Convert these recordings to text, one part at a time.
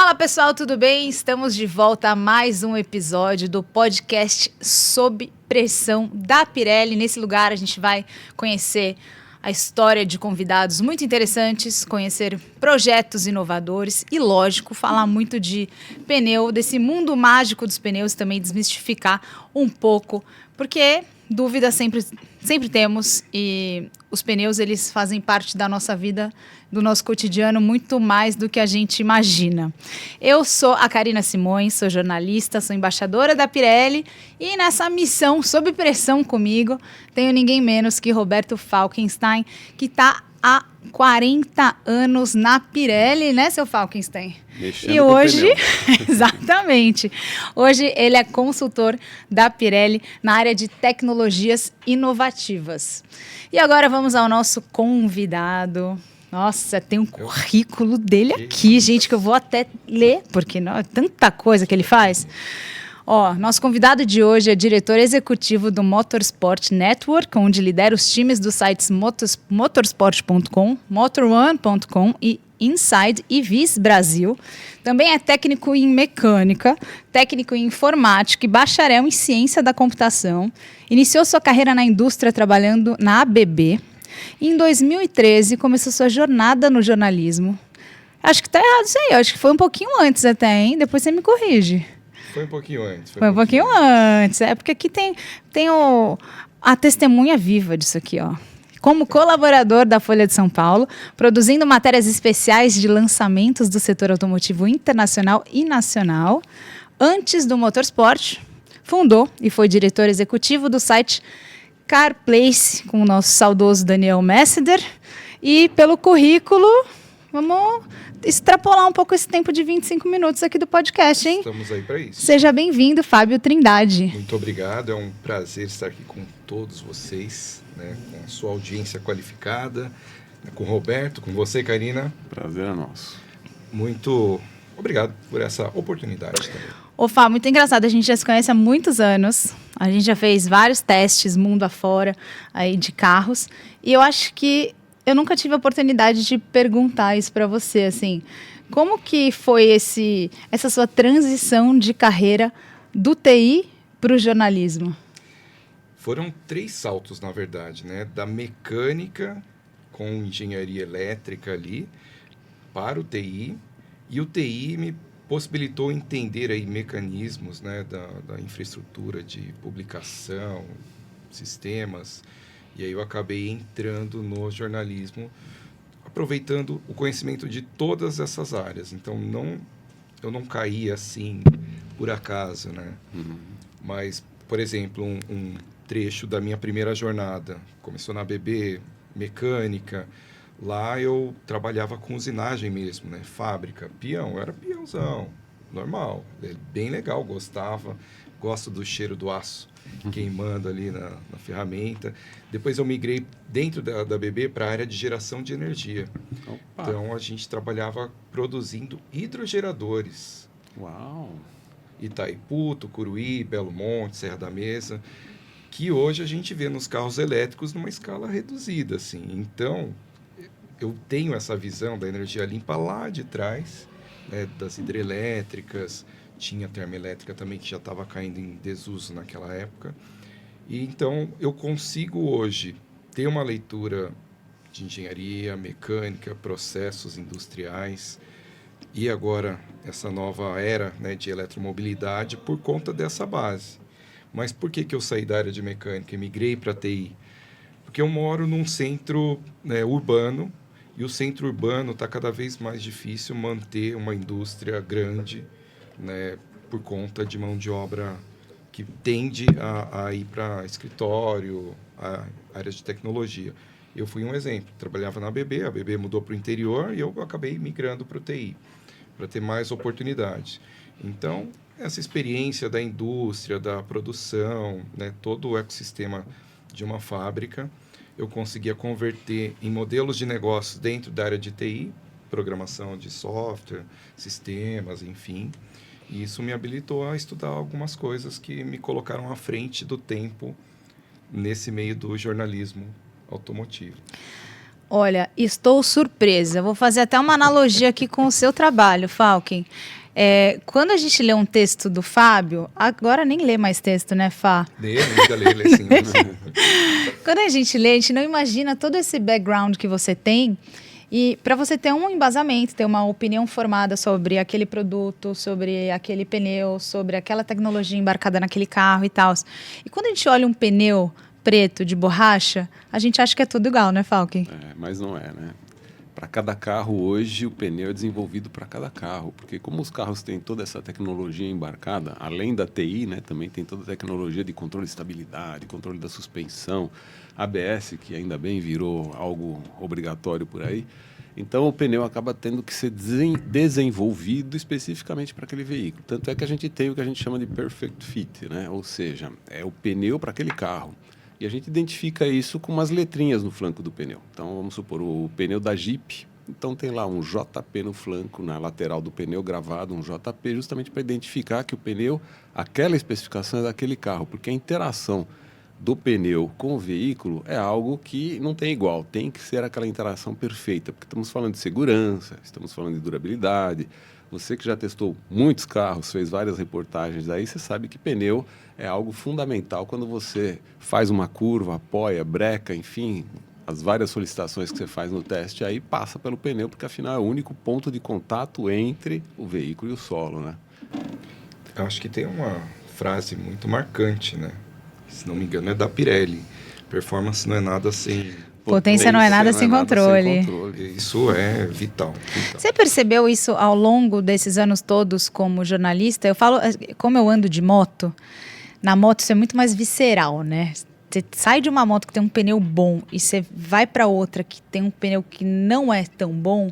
Fala pessoal, tudo bem? Estamos de volta a mais um episódio do podcast Sob Pressão da Pirelli. Nesse lugar a gente vai conhecer a história de convidados muito interessantes, conhecer projetos inovadores e, lógico, falar muito de pneu, desse mundo mágico dos pneus, também desmistificar um pouco, porque dúvidas sempre temos e os pneus eles fazem parte da nossa vida, do nosso cotidiano, muito mais do que a gente imagina. Eu sou a Karina Simões, sou jornalista, sou embaixadora da Pirelli e nessa missão, sob pressão comigo, tenho ninguém menos que Roberto Falkenstein, que está há 40 anos na Pirelli, né, seu Falkenstein? Mexendo e com hoje, pneu. exatamente, hoje ele é consultor da Pirelli na área de tecnologias inovativas. E agora vamos ao nosso convidado. Nossa, tem um currículo dele aqui, gente, que eu vou até ler, porque não, é tanta coisa que ele faz. Ó, nosso convidado de hoje é diretor executivo do Motorsport Network, onde lidera os times dos sites motorsport.com, motorone.com e Inside EVs Brasil. Também é técnico em mecânica, técnico em informática e bacharel em ciência da computação. Iniciou sua carreira na indústria trabalhando na ABB. E em 2013 começou sua jornada no jornalismo. Acho que tá errado isso aí, acho que foi um pouquinho antes até, hein? Depois você me corrige. Foi um pouquinho antes. Foi um pouquinho antes. É porque aqui tem a testemunha viva disso aqui, ó. Como colaborador da Folha de São Paulo, produzindo matérias especiais de lançamentos do setor automotivo internacional e nacional. Antes do Motorsport, fundou e foi diretor executivo do site CarPlace, com o nosso saudoso Daniel Messeder. E pelo currículo, vamos extrapolar um pouco esse tempo de 25 minutos aqui do podcast, hein? Estamos aí para isso. Seja bem-vindo, Fábio Trindade. Muito obrigado, é um prazer estar aqui com todos vocês, né, com a sua audiência qualificada, com o Roberto, com você, Karina. Prazer é nosso. Muito obrigado por essa oportunidade também. Ô, Fá, muito engraçado, a gente já se conhece há muitos anos, a gente já fez vários testes mundo afora aí de carros, e eu acho que eu nunca tive a oportunidade de perguntar isso para você, assim, como que foi essa sua transição de carreira do TI para o jornalismo? Foram 3 saltos, na verdade, né? Da mecânica com engenharia elétrica ali para o TI, e o TI me possibilitou entender aí mecanismos, né, da infraestrutura de publicação, sistemas, e aí eu acabei entrando no jornalismo, aproveitando o conhecimento de todas essas áreas. Então, eu não caí assim por acaso, né? Uhum. Mas, por exemplo, um trecho da minha primeira jornada, começou na ABB, mecânica. Lá eu trabalhava com usinagem mesmo, né? Fábrica, peão, eu era peãozão, normal, bem legal, gosto do cheiro do aço queimando ali na ferramenta. Depois eu migrei dentro da ABB para a área de geração de energia. Opa. Então a gente trabalhava produzindo hidrogeradores. Uau! Itaipu, Tucuruí, Belo Monte, Serra da Mesa, que hoje a gente vê nos carros elétricos numa escala reduzida, assim. Então, eu tenho essa visão da energia limpa lá de trás, né, das hidrelétricas, tinha termoelétrica também que já estava caindo em desuso naquela época. E então eu consigo hoje ter uma leitura de engenharia, mecânica, processos industriais e agora essa nova era, né, de eletromobilidade por conta dessa base. Mas por que eu saí da área de mecânica e migrei para a TI? Porque eu moro num centro, né, urbano, e o centro urbano está cada vez mais difícil manter uma indústria grande, né, por conta de mão de obra que tende a ir para escritório, a áreas de tecnologia. Eu fui um exemplo, trabalhava na ABB, a ABB mudou para o interior e eu acabei migrando para o TI, para ter mais oportunidades. Então, essa experiência da indústria, da produção, né, todo o ecossistema de uma fábrica, eu conseguia converter em modelos de negócios dentro da área de TI, programação de software, sistemas, enfim. E isso me habilitou a estudar algumas coisas que me colocaram à frente do tempo nesse meio do jornalismo automotivo. Olha, estou surpresa. Vou fazer até uma analogia aqui com o seu trabalho, Falken. Quando a gente lê um texto do Fábio, agora nem lê mais texto, né, Fá? Lê sim. Quando a gente lê, a gente não imagina todo esse background que você tem. E para você ter um embasamento, ter uma opinião formada sobre aquele produto, sobre aquele pneu, sobre aquela tecnologia embarcada naquele carro e tal. E quando a gente olha um pneu preto de borracha, a gente acha que é tudo igual, né, Falken? Mas não é, né? Para cada carro hoje, o pneu é desenvolvido para cada carro, porque como os carros têm toda essa tecnologia embarcada, além da TI, né, também tem toda a tecnologia de controle de estabilidade, controle da suspensão, ABS, que ainda bem virou algo obrigatório por aí. Então, o pneu acaba tendo que ser desenvolvido especificamente para aquele veículo. Tanto é que a gente tem o que a gente chama de perfect fit, né? Ou seja, é o pneu para aquele carro. E a gente identifica isso com umas letrinhas no flanco do pneu. Então, vamos supor, o pneu da Jeep, então tem lá um JP no flanco, na lateral do pneu gravado, um JP, justamente para identificar que o pneu, aquela especificação é daquele carro, porque a interação do pneu com o veículo é algo que não tem igual, tem que ser aquela interação perfeita, porque estamos falando de segurança, estamos falando de durabilidade. Você que já testou muitos carros, fez várias reportagens aí, você sabe que pneu é algo fundamental quando você faz uma curva, apoia, breca, enfim, as várias solicitações que você faz no teste aí passa pelo pneu, porque afinal é o único ponto de contato entre o veículo e o solo, né? Eu acho que tem uma frase muito marcante, né? Se não me engano é da Pirelli. Performance não é nada sem... Potência não é nada sem controle. Isso é vital. Você percebeu isso ao longo desses anos todos como jornalista? Eu falo, como eu ando de moto, na moto isso é muito mais visceral, né? Você sai de uma moto que tem um pneu bom e você vai para outra que tem um pneu que não é tão bom,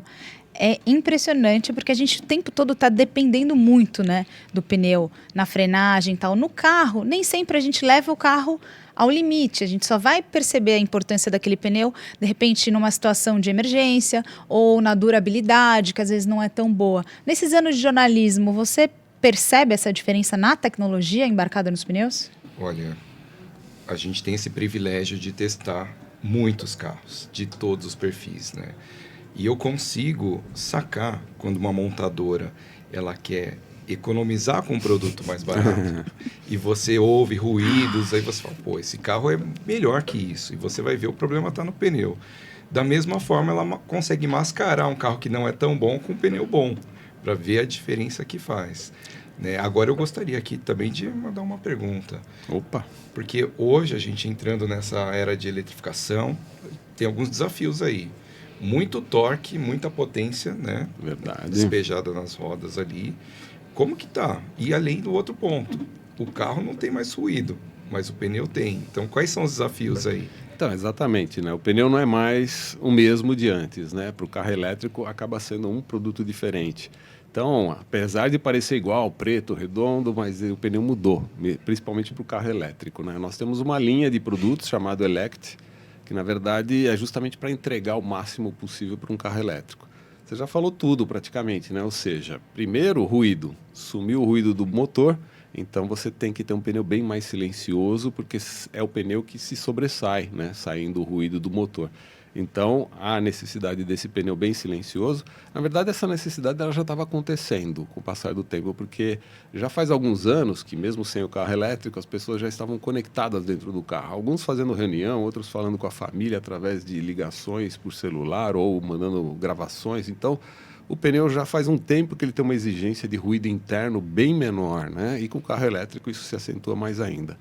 é impressionante porque a gente o tempo todo está dependendo muito, né, do pneu, na frenagem e tal. No carro, nem sempre a gente leva o carro ao limite, a gente só vai perceber a importância daquele pneu, de repente, numa situação de emergência ou na durabilidade, que às vezes não é tão boa. Nesses anos de jornalismo, você percebe essa diferença na tecnologia embarcada nos pneus? Olha, a gente tem esse privilégio de testar muitos carros, de todos os perfis, né? E eu consigo sacar quando uma montadora ela quer economizar com um produto mais barato e você ouve ruídos, aí você fala, pô, esse carro é melhor que isso. E você vai ver o problema está no pneu. Da mesma forma, ela consegue mascarar um carro que não é tão bom com um pneu bom, para ver a diferença que faz. Né? Agora eu gostaria aqui também de mandar uma pergunta. Opa! Porque hoje a gente entrando nessa era de eletrificação, tem alguns desafios aí. Muito torque, muita potência, né? Verdade. Despejada nas rodas ali. Como que tá? E além do outro ponto, o carro não tem mais ruído, mas o pneu tem. Então, quais são os desafios aí? Então, exatamente, né? O pneu não é mais o mesmo de antes, né? Para o carro elétrico, acaba sendo um produto diferente. Então, apesar de parecer igual, preto, redondo, mas o pneu mudou, principalmente para o carro elétrico, né? Nós temos uma linha de produtos chamado Elect, que na verdade é justamente para entregar o máximo possível para um carro elétrico. Você já falou tudo praticamente, né? Ou seja, primeiro o ruído, sumiu o ruído do motor, então você tem que ter um pneu bem mais silencioso, porque é o pneu que se sobressai, né? Saindo o ruído do motor. Então, a necessidade desse pneu bem silencioso, na verdade essa necessidade ela já estava acontecendo com o passar do tempo, porque já faz alguns anos que mesmo sem o carro elétrico as pessoas já estavam conectadas dentro do carro, alguns fazendo reunião, outros falando com a família através de ligações por celular ou mandando gravações. Então, o pneu já faz um tempo que ele tem uma exigência de ruído interno bem menor, né? E com o carro elétrico isso se acentua mais ainda.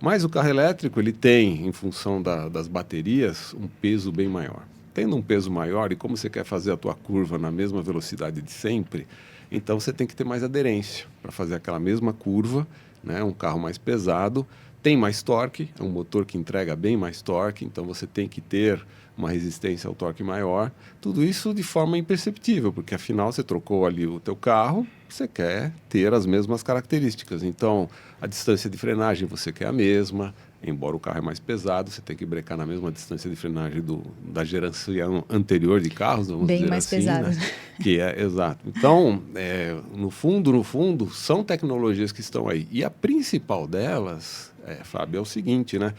Mas o carro elétrico ele tem, em função das baterias, um peso bem maior. Tendo um peso maior, e como você quer fazer a tua curva na mesma velocidade de sempre, então você tem que ter mais aderência para fazer aquela mesma curva, né? Um carro mais pesado, tem mais torque, é um motor que entrega bem mais torque, então você tem que ter uma resistência ao torque maior. Tudo isso de forma imperceptível, porque afinal você trocou ali o teu carro, você quer ter as mesmas características. Então, a distância de frenagem você quer a mesma, embora o carro é mais pesado, você tem que brecar na mesma distância de frenagem da geração anterior de carros, vamos bem dizer mais assim, pesado. né? Que é, exato. Então, no fundo, são tecnologias que estão aí. E a principal delas, Fábio, é o seguinte, né?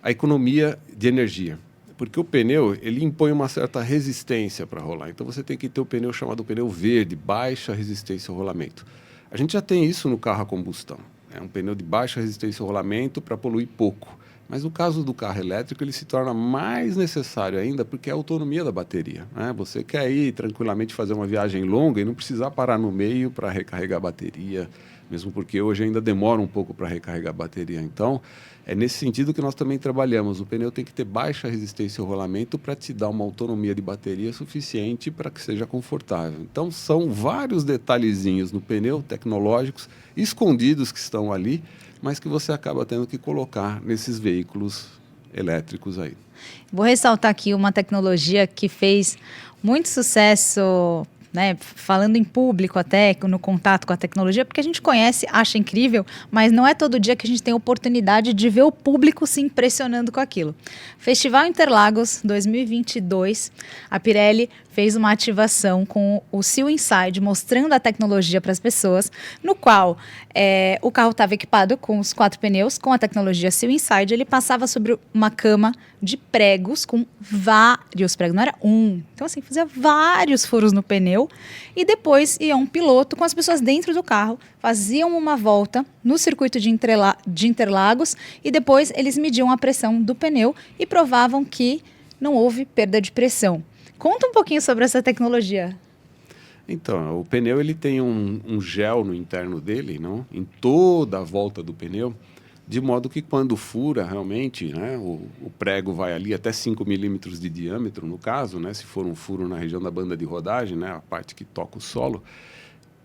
A economia de energia. Porque o pneu, ele impõe uma certa resistência para rolar. Então você tem que ter o pneu chamado pneu verde, baixa resistência ao rolamento. A gente já tem isso no carro a combustão. É um pneu de baixa resistência ao rolamento para poluir pouco. Mas no caso do carro elétrico, ele se torna mais necessário ainda porque é a autonomia da bateria, né? Você quer ir tranquilamente fazer uma viagem longa e não precisar parar no meio para recarregar a bateria, mesmo porque hoje ainda demora um pouco para recarregar a bateria. Então, é nesse sentido que nós também trabalhamos. O pneu tem que ter baixa resistência ao rolamento para te dar uma autonomia de bateria suficiente para que seja confortável. Então, são vários detalhezinhos no pneu, tecnológicos, escondidos que estão ali, mas que você acaba tendo que colocar nesses veículos elétricos aí. Vou ressaltar aqui uma tecnologia que fez muito sucesso, né, falando em público até, no contato com a tecnologia, porque a gente conhece, acha incrível, mas não é todo dia que a gente tem a oportunidade de ver o público se impressionando com aquilo. Festival Interlagos 2022, a Pirelli fez uma ativação com o Seal Inside, mostrando a tecnologia para as pessoas, no qual o carro estava equipado com os 4 pneus, com a tecnologia Seal Inside, ele passava sobre uma cama de pregos, com vários pregos, não era um. Então, assim, fazia vários furos no pneu, e depois ia um piloto com as pessoas dentro do carro, faziam uma volta no circuito de Interlagos, e depois eles mediam a pressão do pneu e provavam que não houve perda de pressão. Conta um pouquinho sobre essa tecnologia. Então, o pneu ele tem um gel no interno dele, não? Em toda a volta do pneu, de modo que quando fura realmente, né, o prego vai ali até 5 milímetros de diâmetro, no caso, né, se for um furo na região da banda de rodagem, né, a parte que toca o solo,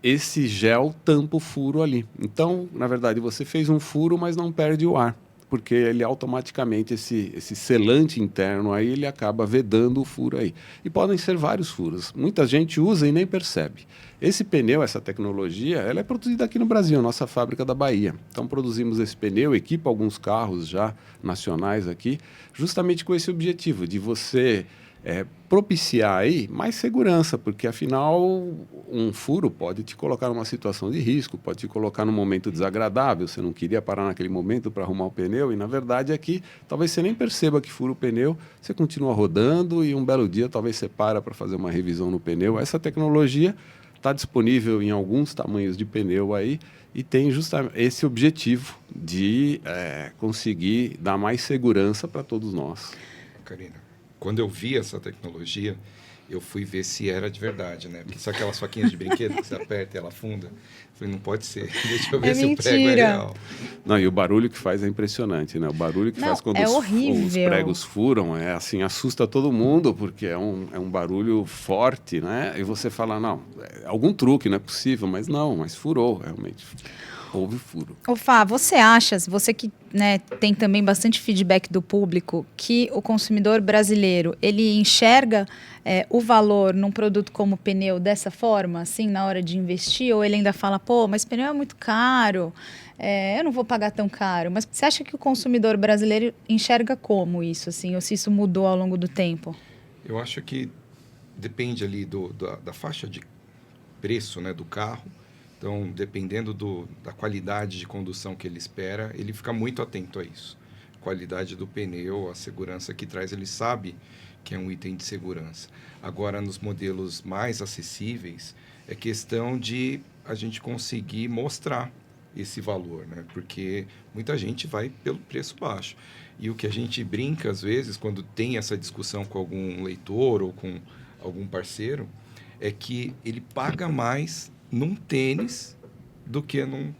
esse gel tampa o furo ali. Então, na verdade, você fez um furo, mas não perde o ar, porque ele automaticamente, esse selante interno aí, ele acaba vedando o furo aí. E podem ser vários furos. Muita gente usa e nem percebe. Esse pneu, essa tecnologia, ela é produzida aqui no Brasil, nossa fábrica da Bahia. Então, produzimos esse pneu, equipa alguns carros já nacionais aqui, justamente com esse objetivo de você propiciar aí mais segurança, porque afinal um furo pode te colocar numa situação de risco, pode te colocar num momento desagradável, você não queria parar naquele momento para arrumar o pneu, e na verdade aqui talvez você nem perceba que fura o pneu, você continua rodando e um belo dia talvez você para fazer uma revisão no pneu. Essa tecnologia está disponível em alguns tamanhos de pneu aí e tem justamente esse objetivo de conseguir dar mais segurança para todos nós. Karina, quando eu vi essa tecnologia, eu fui ver se era de verdade, né? Porque são aquelas faquinhas de brinquedo que você aperta e ela afunda. Eu falei, não pode ser. Deixa eu ver se mentira. o prego é real. Não, e o barulho que faz é impressionante, né? O barulho que faz quando os pregos furam, assim, assusta todo mundo, porque é um barulho forte, né? E você fala, não, algum truque, não é possível, mas furou, realmente. Houve furo. Ô Fá, você acha, você que, né, tem também bastante feedback do público, que o consumidor brasileiro, ele enxerga o valor num produto como pneu dessa forma, assim, na hora de investir? Ou ele ainda fala, pô, mas pneu é muito caro, eu não vou pagar tão caro. Mas você acha que o consumidor brasileiro enxerga como isso, assim, ou se isso mudou ao longo do tempo? Eu acho que depende ali da faixa de preço, né, do carro. Então, dependendo da qualidade de condução que ele espera, ele fica muito atento a isso. Qualidade do pneu, a segurança que traz, ele sabe que é um item de segurança. Agora, nos modelos mais acessíveis, é questão de a gente conseguir mostrar esse valor, né? Porque muita gente vai pelo preço baixo. E o que a gente brinca, às vezes, quando tem essa discussão com algum leitor ou com algum parceiro, é que ele paga mais num tênis do que num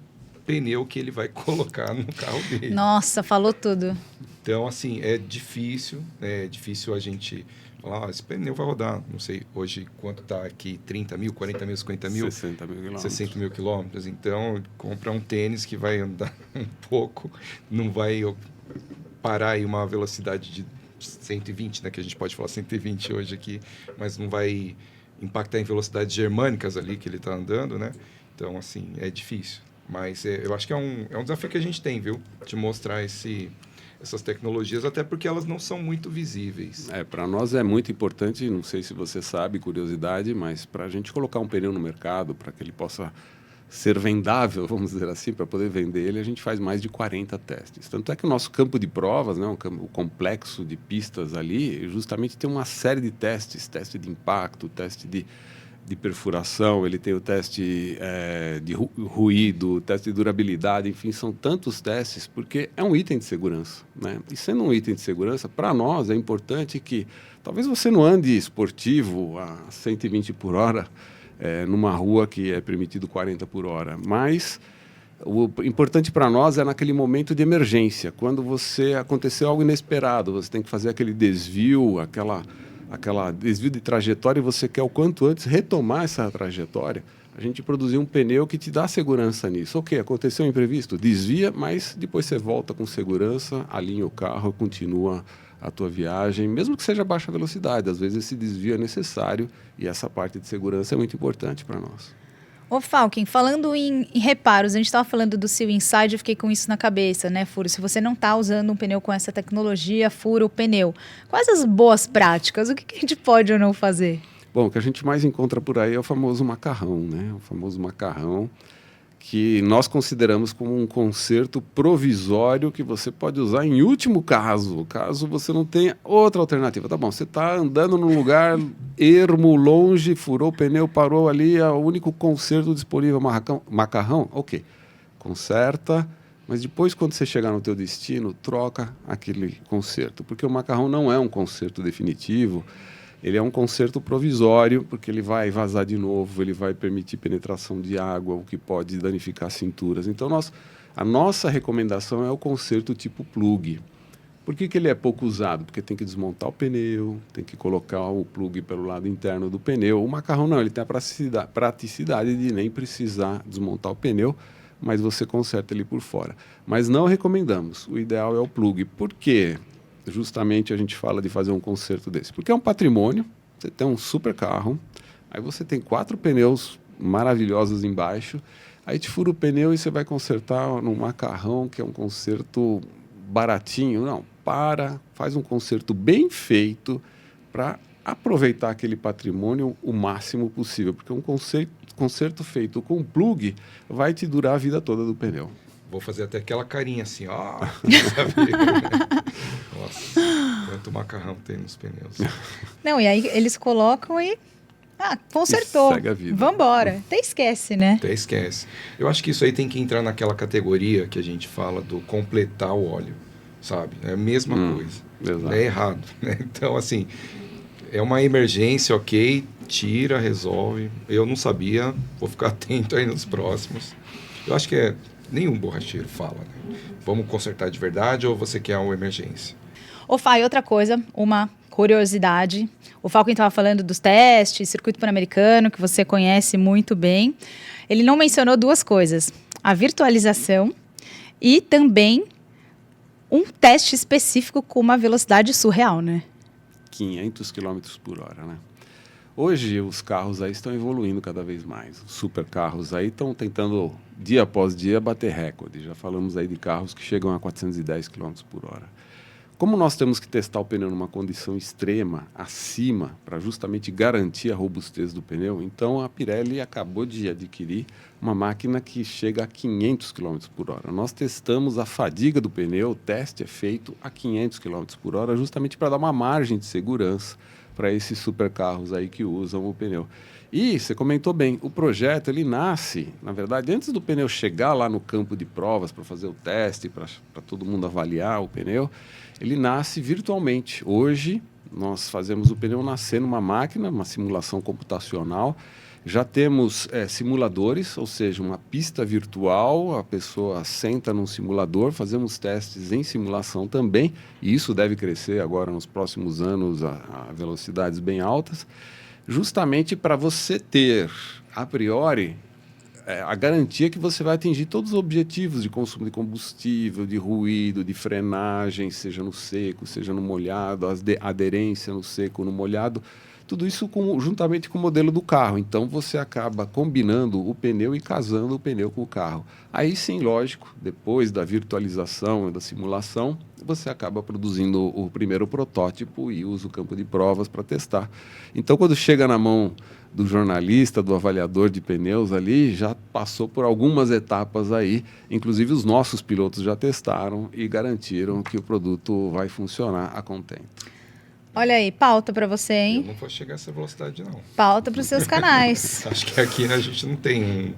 pneu que ele vai colocar no carro dele. Nossa, falou tudo. Então, assim, é difícil a gente falar, esse pneu vai rodar, não sei, hoje quanto está aqui, 30 mil, 40 mil, 50 mil? 60 mil quilômetros. 60 mil quilômetros. Então, compra um tênis que vai andar um pouco, não vai parar aí uma velocidade de 120, né, que a gente pode falar 120 hoje aqui, mas não vai impactar em velocidades germânicas ali que ele está andando, né? Então, assim, é difícil. Mas eu acho que é um desafio que a gente tem, viu? De mostrar essas tecnologias, até porque elas não são muito visíveis. Para nós é muito importante, não sei se você sabe, curiosidade, mas para a gente colocar um pneu no mercado, para que ele possa ser vendável, vamos dizer assim, para poder vender ele, a gente faz mais de 40 testes. Tanto é que o nosso campo de provas, né, o complexo de pistas ali, justamente tem uma série de testes, teste de impacto, teste de perfuração, ele tem o teste de ruído, teste de durabilidade, enfim, são tantos testes, porque é um item de segurança, né? E sendo um item de segurança, para nós é importante que, talvez você não ande esportivo a 120 por hora, numa rua que é permitido 40 por hora. Mas o importante para nós é naquele momento de emergência, quando aconteceu algo inesperado, você tem que fazer aquele desvio, aquela desvio de trajetória e você quer o quanto antes retomar essa trajetória. A gente produziu um pneu que te dá segurança nisso. Ok, aconteceu um imprevisto, desvia, mas depois você volta com segurança, alinha o carro, continua a tua viagem, mesmo que seja baixa velocidade. Às vezes esse desvio é necessário e essa parte de segurança é muito importante para nós. Ô, Falken, falando em reparos, a gente estava falando do Seal Inside, eu fiquei com isso na cabeça, né, Furo? Se você não está usando um pneu com essa tecnologia, fura o pneu. Quais as boas práticas? O que a gente pode ou não fazer? Bom, o que a gente mais encontra por aí é o famoso macarrão, né? O famoso macarrão que nós consideramos como um conserto provisório que você pode usar em último caso você não tenha outra alternativa. Tá bom, você está andando num lugar ermo, longe, furou o pneu, parou ali, é o único conserto disponível, macarrão, ok, conserta, mas depois quando você chegar no teu destino, troca aquele conserto, porque o macarrão não é um conserto definitivo. Ele é um conserto provisório, porque ele vai vazar de novo, ele vai permitir penetração de água, o que pode danificar cinturas. Então, a nossa recomendação é o conserto tipo plug. Por que ele é pouco usado? Porque tem que desmontar o pneu, tem que colocar o plug pelo lado interno do pneu. O macarrão não, ele tem a praticidade de nem precisar desmontar o pneu, mas você conserta ele por fora. Mas não recomendamos, o ideal é o plug. Por quê? Justamente a gente fala de fazer um conserto desse. Porque é um patrimônio, você tem um super carro, aí você tem 4 pneus maravilhosos embaixo, aí te fura o pneu e você vai consertar num macarrão, que é um conserto baratinho. Não, faz um conserto bem feito para aproveitar aquele patrimônio o máximo possível, porque um conserto feito com plug vai te durar a vida toda do pneu. Vou fazer até aquela carinha assim, ó. Nossa, quanto macarrão tem nos pneus. Não, e aí eles colocam e... consertou. E segue a vida. Vambora. Até esquece, né? Até esquece. Eu acho que isso aí tem que entrar naquela categoria que a gente fala do completar o óleo, sabe? É a mesma coisa. Exato. É errado, né? Então, assim, é uma emergência, ok, tira, resolve. Eu não sabia, vou ficar atento aí nos próximos. Eu acho que nenhum borracheiro fala, né? Vamos consertar de verdade ou você quer uma emergência? Ô, Fá, e outra coisa, uma curiosidade. O Falken estava falando dos testes, circuito pan-americano, que você conhece muito bem. Ele não mencionou 2 coisas. A virtualização e também um teste específico com uma velocidade surreal, né? 500 km por hora, né? Hoje os carros aí estão evoluindo cada vez mais. Os supercarros aí estão tentando, dia após dia, bater recorde. Já falamos aí de carros que chegam a 410 km por hora. Como nós temos que testar o pneu numa condição extrema, acima, para justamente garantir a robustez do pneu, então a Pirelli acabou de adquirir uma máquina que chega a 500 km por hora. Nós testamos a fadiga do pneu, o teste é feito a 500 km por hora, justamente para dar uma margem de segurança para esses supercarros aí que usam o pneu. E você comentou bem, o projeto ele nasce, na verdade, antes do pneu chegar lá no campo de provas para fazer o teste, para todo mundo avaliar o pneu, ele nasce virtualmente. Hoje, nós fazemos o pneu nascer numa máquina, uma simulação computacional. Já temos simuladores, ou seja, uma pista virtual, a pessoa senta num simulador, fazemos testes em simulação também, e isso deve crescer agora nos próximos anos a velocidades bem altas, justamente para você ter, a priori, a garantia que você vai atingir todos os objetivos de consumo de combustível, de ruído, de frenagem, seja no seco, seja no molhado, a aderência no seco, no molhado. Tudo isso juntamente com o modelo do carro. Então, você acaba combinando o pneu e casando o pneu com o carro. Aí sim, lógico, depois da virtualização e da simulação, você acaba produzindo o primeiro protótipo e usa o campo de provas para testar. Então, quando chega na mão do jornalista, do avaliador de pneus ali, já passou por algumas etapas aí. Inclusive, os nossos pilotos já testaram e garantiram que o produto vai funcionar a contento. Olha aí, pauta para você, Eu hein? não vou chegar a essa velocidade, não. Pauta para os seus canais. Acho que aqui a gente não tem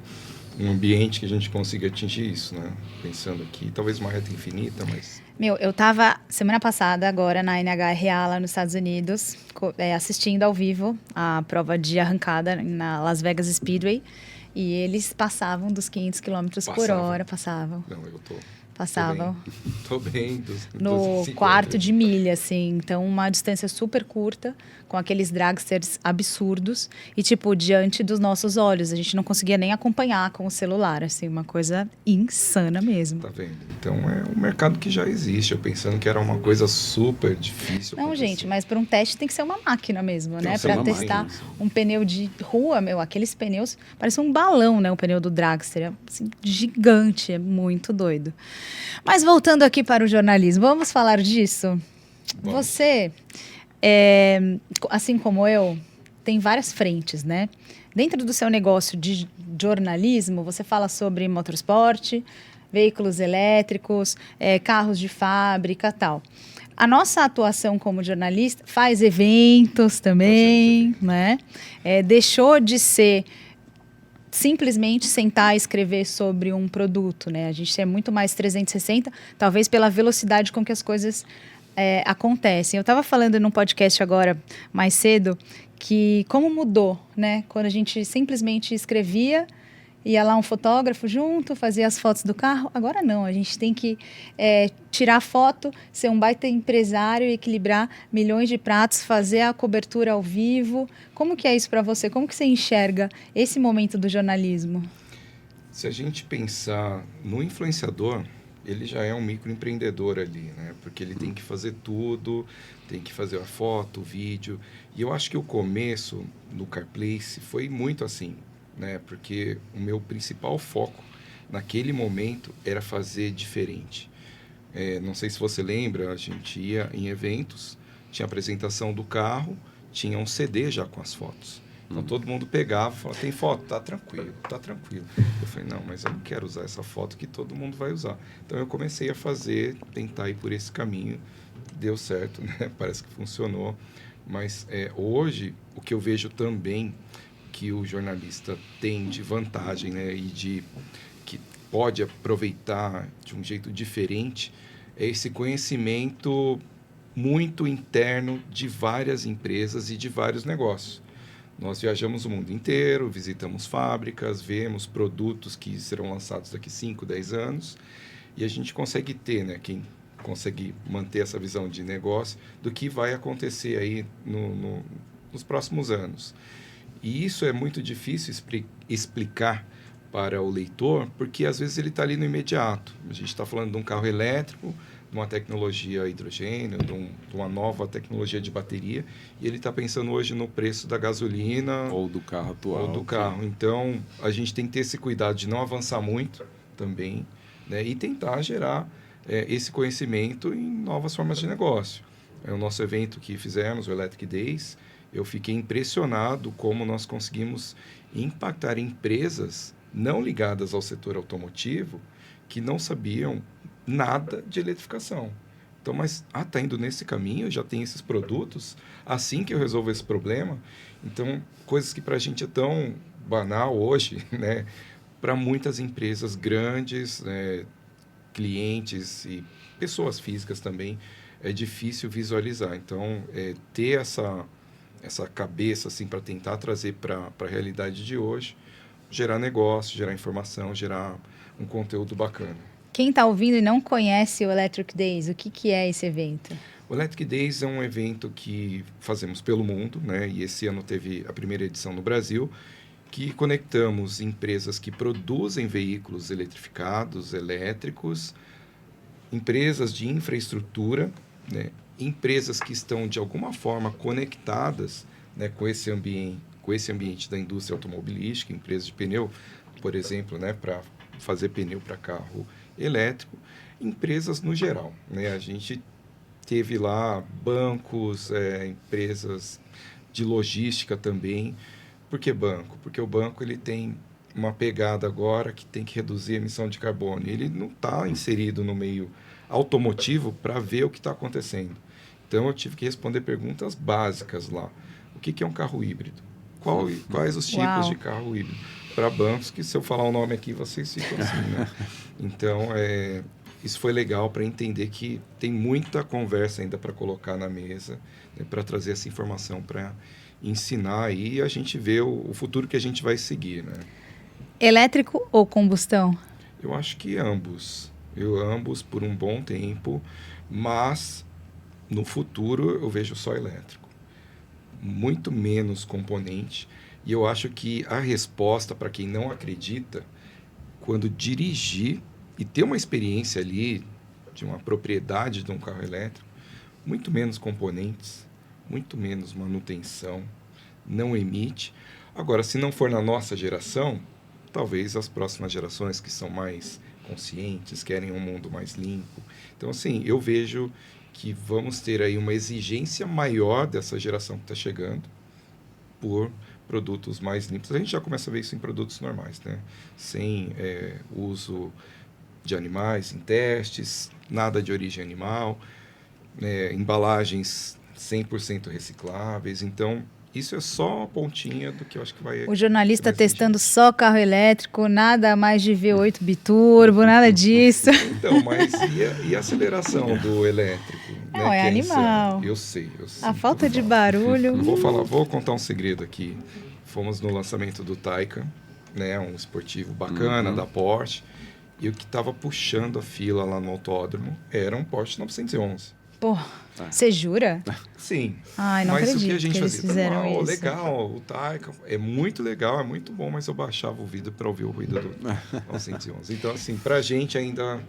um ambiente que a gente consiga atingir isso, né? Pensando aqui, talvez uma reta infinita, mas... Meu, eu tava semana passada agora na NHRA lá nos Estados Unidos, assistindo ao vivo a prova de arrancada na Las Vegas Speedway, e eles passavam dos 500 km por hora, passavam. Não, eu tô... Passavam. Tô bem no quarto de milha, assim. Então, uma distância super curta, com aqueles dragsters absurdos. E, tipo, diante dos nossos olhos. A gente não conseguia nem acompanhar com o celular, assim. Uma coisa insana mesmo. Tá vendo? Então, é um mercado que já existe. Eu pensando que era uma coisa super difícil. Não, gente, mas para um teste tem que ser uma máquina mesmo, né? Para Para testar um pneu de rua, meu, aqueles pneus... Parece um balão, né? O pneu do dragster. É, assim, gigante, é muito doido. Mas voltando aqui para o jornalismo, vamos falar disso? Vamos. Você, assim como eu, tem várias frentes, né? Dentro do seu negócio de jornalismo, você fala sobre motorsport, veículos elétricos, carros de fábrica, tal. A nossa atuação como jornalista faz eventos também, né? Deixou de ser simplesmente sentar e escrever sobre um produto, né? A gente é muito mais 360, talvez pela velocidade com que as coisas acontecem. Eu estava falando num podcast agora, mais cedo, que como mudou, né? Quando a gente simplesmente escrevia, ia lá um fotógrafo junto, fazia as fotos do carro. Agora não, a gente tem que tirar foto, ser um baita empresário, equilibrar milhões de pratos, fazer a cobertura ao vivo. Como que é isso para você? Como que você enxerga esse momento do jornalismo? Se a gente pensar no influenciador, ele já é um microempreendedor ali, né? Porque ele tem que fazer tudo, tem que fazer a foto, o vídeo. E eu acho que o começo no CarPlace foi muito assim, né? Porque o meu principal foco naquele momento era fazer diferente. Não sei se você lembra, a gente ia em eventos, tinha apresentação do carro, tinha um CD já com as fotos. Então todo mundo pegava e falava, tem foto? Tá tranquilo, tá tranquilo. Eu falei, não, mas eu não quero usar essa foto que todo mundo vai usar. Então eu comecei a fazer, tentar ir por esse caminho, deu certo, né? Parece que funcionou. Mas hoje, o que eu vejo também que o jornalista tem de vantagem, né, e que pode aproveitar de um jeito diferente, é esse conhecimento muito interno de várias empresas e de vários negócios. Nós viajamos o mundo inteiro, visitamos fábricas, vemos produtos que serão lançados daqui 5, 10 anos, e a gente consegue ter, né, quem consegue manter essa visão de negócio, do que vai acontecer aí nos próximos anos. E isso é muito difícil explicar para o leitor, porque às vezes ele está ali no imediato. A gente está falando de um carro elétrico, de uma tecnologia a hidrogênio, de uma nova tecnologia de bateria, e ele está pensando hoje no preço da gasolina... Ou do carro atual. Ou do carro. Então, a gente tem que ter esse cuidado de não avançar muito também, né? E tentar gerar esse conhecimento em novas formas de negócio. O nosso evento que fizemos, o Electric Days, eu fiquei impressionado como nós conseguimos impactar empresas não ligadas ao setor automotivo que não sabiam nada de eletrificação. Então, mas, tá indo nesse caminho, eu já tenho esses produtos, assim que eu resolvo esse problema. Então, coisas que para a gente é tão banal hoje, né? Para muitas empresas grandes, clientes e pessoas físicas também, é difícil visualizar. Então, ter essa cabeça assim para tentar trazer para a realidade de hoje, gerar negócio, gerar informação, gerar um conteúdo bacana. Quem está ouvindo e não conhece o Electric Days, o que é esse evento? O Electric Days é um evento que fazemos pelo mundo, né? E esse ano teve a primeira edição no Brasil, que conectamos empresas que produzem veículos eletrificados, elétricos, empresas de infraestrutura, né? Empresas que estão de alguma forma conectadas né, com esse ambiente da indústria automobilística, empresas de pneu, por exemplo, né, para fazer pneu para carro elétrico, empresas no geral, né? A gente teve lá bancos, empresas de logística também. Por que banco? Porque o banco ele tem uma pegada agora que tem que reduzir a emissão de carbono. Ele não está inserido no meio automotivo para ver o que está acontecendo. Então, eu tive que responder perguntas básicas lá. O que é um carro híbrido? Quais os tipos Uau. de carro híbrido? Para bancos, que se eu falar o nome aqui, vocês ficam assim, né? Então, isso foi legal para entender que tem muita conversa ainda para colocar na mesa, né, para trazer essa informação, para ensinar aí e a gente vê o futuro que a gente vai seguir, né? Elétrico ou combustão? Eu acho que ambos. Ambos por um bom tempo, mas no futuro eu vejo só elétrico. Muito menos componente. E eu acho que a resposta para quem não acredita, quando dirigir e ter uma experiência ali de uma propriedade de um carro elétrico, muito menos componentes, muito menos manutenção, não emite. Agora, se não for na nossa geração, talvez as próximas gerações que são mais conscientes, querem um mundo mais limpo. Então, assim, eu vejo que vamos ter aí uma exigência maior dessa geração que está chegando por produtos mais limpos. A gente já começa a ver isso em produtos normais, né? Sem uso de animais em testes, nada de origem animal, embalagens 100% recicláveis. Então, isso é só a pontinha do que eu acho que vai... O jornalista vai testando exigir. só carro elétrico, nada mais de V8 biturbo, nada disso. Então, mas e a aceleração do elétrico? Não, né, é que animal. insano? Eu sei. A Tudo falta de falo. barulho. Vou contar um segredo aqui. Fomos no lançamento do Taycan, né, um esportivo bacana da Porsche, e o que estava puxando a fila lá no autódromo era um Porsche 911. Pô, você jura? Sim. Ai, não Mas acredito o que a gente que eles fazia? fizeram Tá, isso. legal, o Taycan é muito legal, é muito bom, mas eu baixava o vidro para ouvir o ruído do 911. Então, assim, pra gente ainda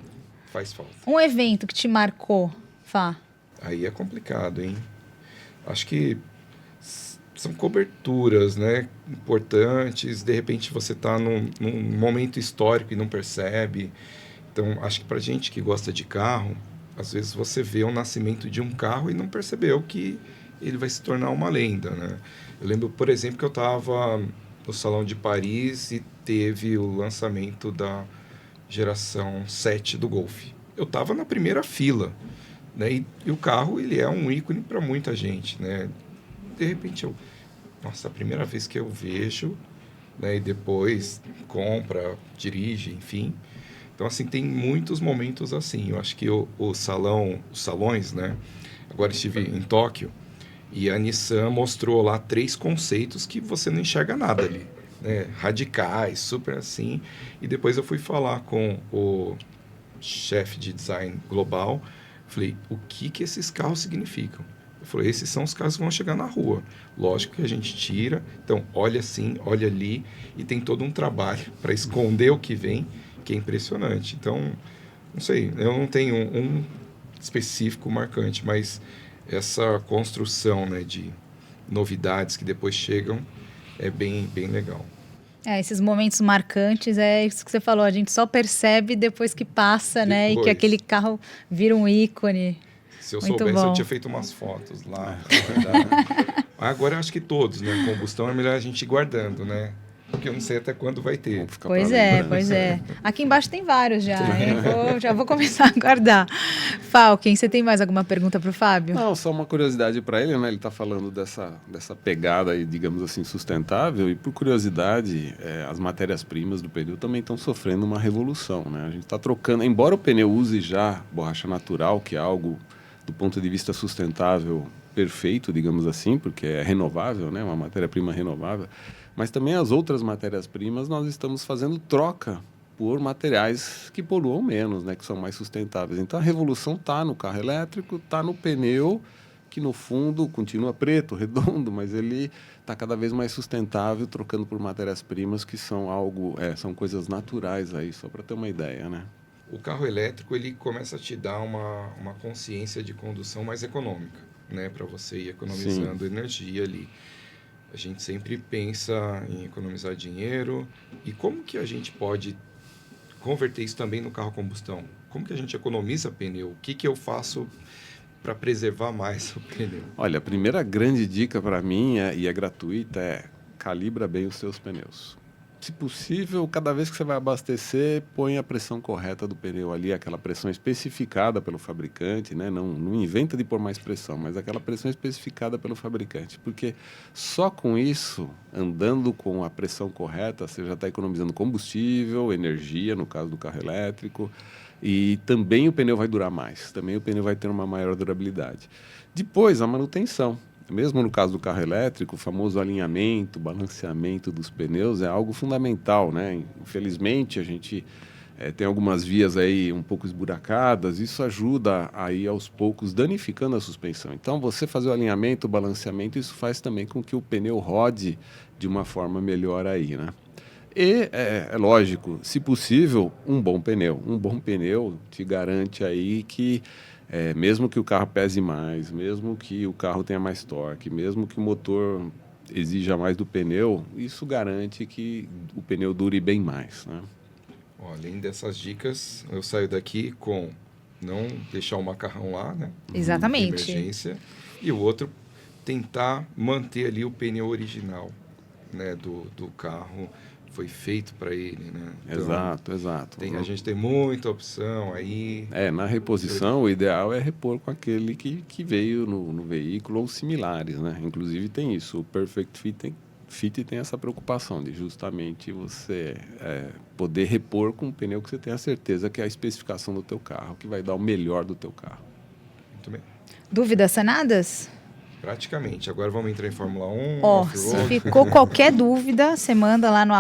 faz falta. Um evento que te marcou, Fá? Aí é complicado, hein? Acho que são coberturas, né, importantes. De repente você está num momento histórico e não percebe. Então, acho que para gente que gosta de carro, às vezes você vê o nascimento de um carro e não percebeu que ele vai se tornar uma lenda, né? Eu lembro, por exemplo, que eu estava no Salão de Paris e teve o lançamento da geração 7 do Golf. Eu estava na primeira fila, né? E o carro, ele é um ícone para muita gente, né? De repente nossa, a primeira vez que eu vejo, né? E depois compra, dirige, enfim. Então, assim, tem muitos momentos assim. Eu acho que os salões, né? Agora estive em Tóquio e a Nissan mostrou lá 3 conceitos que você não enxerga nada ali, né? Radicais, super assim. E depois eu fui falar com o chefe de design global. Falei, o que esses carros significam? Ele falou, esses são os carros que vão chegar na rua. Lógico que a gente tira. Então, olha assim, olha ali. E tem todo um trabalho para esconder o que vem, que é impressionante. Então, não sei, eu não tenho um específico marcante, mas essa construção, né, de novidades que depois chegam é bem, bem legal. Esses momentos marcantes, é isso que você falou, a gente só percebe depois que passa, né? E que Depois. aquele carro vira um ícone. Se eu Muito soubesse, bom. eu tinha feito umas fotos lá pra guardar. Agora eu acho que todos, né? Combustão é melhor a gente ir guardando, né? Porque eu não sei até quando vai ter. Vamos ficar Pois pra é, lembrança. pois é. Aqui embaixo tem vários já, hein? Já vou começar a guardar. Falken, você tem mais alguma pergunta para o Fábio? Não, só uma curiosidade para ele, né? Ele está falando dessa pegada aí, digamos assim, sustentável. E por curiosidade, as matérias-primas do pneu também estão sofrendo uma revolução, né? A gente está trocando, embora o pneu use já borracha natural, que é algo do ponto de vista sustentável perfeito, digamos assim, porque é renovável, né? Uma matéria-prima renovável. Mas também as outras matérias-primas nós estamos fazendo troca por materiais que poluam menos, né, que são mais sustentáveis. Então a revolução está no carro elétrico, está no pneu, que no fundo continua preto, redondo, mas ele está cada vez mais sustentável, trocando por matérias-primas que são são coisas naturais aí, só para ter uma ideia, né? O carro elétrico ele começa a te dar uma consciência de condução mais econômica, né, para você ir economizando energia ali. a gente sempre pensa em economizar dinheiro. E como que a gente pode converter isso também no carro a combustão? Como que a gente economiza pneu? O que eu faço para preservar mais o pneu? Olha, a primeira grande dica para mim, e é gratuita, é calibra bem os seus pneus. Se possível, cada vez que você vai abastecer, põe a pressão correta do pneu ali, aquela pressão especificada pelo fabricante, né? Não inventa de pôr mais pressão, mas aquela pressão especificada pelo fabricante. Porque só com isso, andando com a pressão correta, você já está economizando combustível, energia, no caso do carro elétrico, e também o pneu vai durar mais, também o pneu vai ter uma maior durabilidade. Depois, a manutenção. Mesmo no caso do carro elétrico, o famoso alinhamento, balanceamento dos pneus é algo fundamental, né? Infelizmente, a gente tem algumas vias aí um pouco esburacadas, isso ajuda aí aos poucos danificando a suspensão. Então, você fazer o alinhamento, o balanceamento, isso faz também com que o pneu rode de uma forma melhor aí, né? E, é lógico, se possível, um bom pneu. Um bom pneu te garante aí que mesmo que o carro pese mais, mesmo que o carro tenha mais torque, mesmo que o motor exija mais do pneu, isso garante que o pneu dure bem mais, né? Além dessas dicas, eu saio daqui com não deixar o macarrão lá, né? Exatamente. De emergência. E o outro, tentar manter ali o pneu original, né, do carro. Foi feito para ele, né? Então, Exato. A gente tem muita opção aí. Na reposição, o ideal é repor com aquele que veio no veículo ou similares, né? Inclusive tem isso, o Perfect Fit tem essa preocupação de justamente você poder repor com um pneu que você tenha certeza que é a especificação do teu carro, que vai dar o melhor do teu carro. Muito bem. Dúvidas sanadas? Praticamente. Agora vamos entrar em Fórmula 1. Se ficou qualquer dúvida, você manda lá no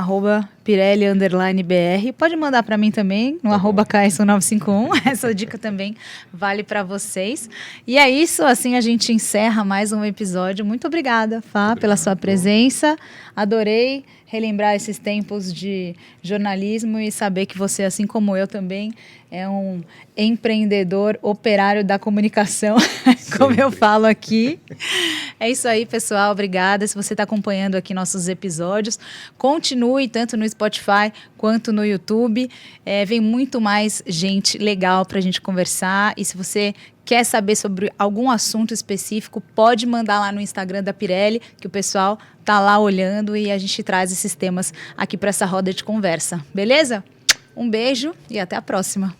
@Pirelli_BR. Pode mandar para mim também, no @KS1951. Essa dica também vale para vocês. E é isso, assim a gente encerra mais um episódio. Muito obrigada, Fá, pela sua presença. Adorei relembrar esses tempos de jornalismo e saber que você, assim como eu também, é um empreendedor operário da comunicação, como eu falo aqui. É isso aí, pessoal. Obrigada. Se você está acompanhando aqui nossos episódios, continue tanto no Spotify quanto no YouTube. Vem muito mais gente legal para a gente conversar. E se você quer saber sobre algum assunto específico, pode mandar lá no Instagram da Pirelli, que o pessoal tá lá olhando e a gente traz esses temas aqui para essa roda de conversa. Beleza? Um beijo e até a próxima.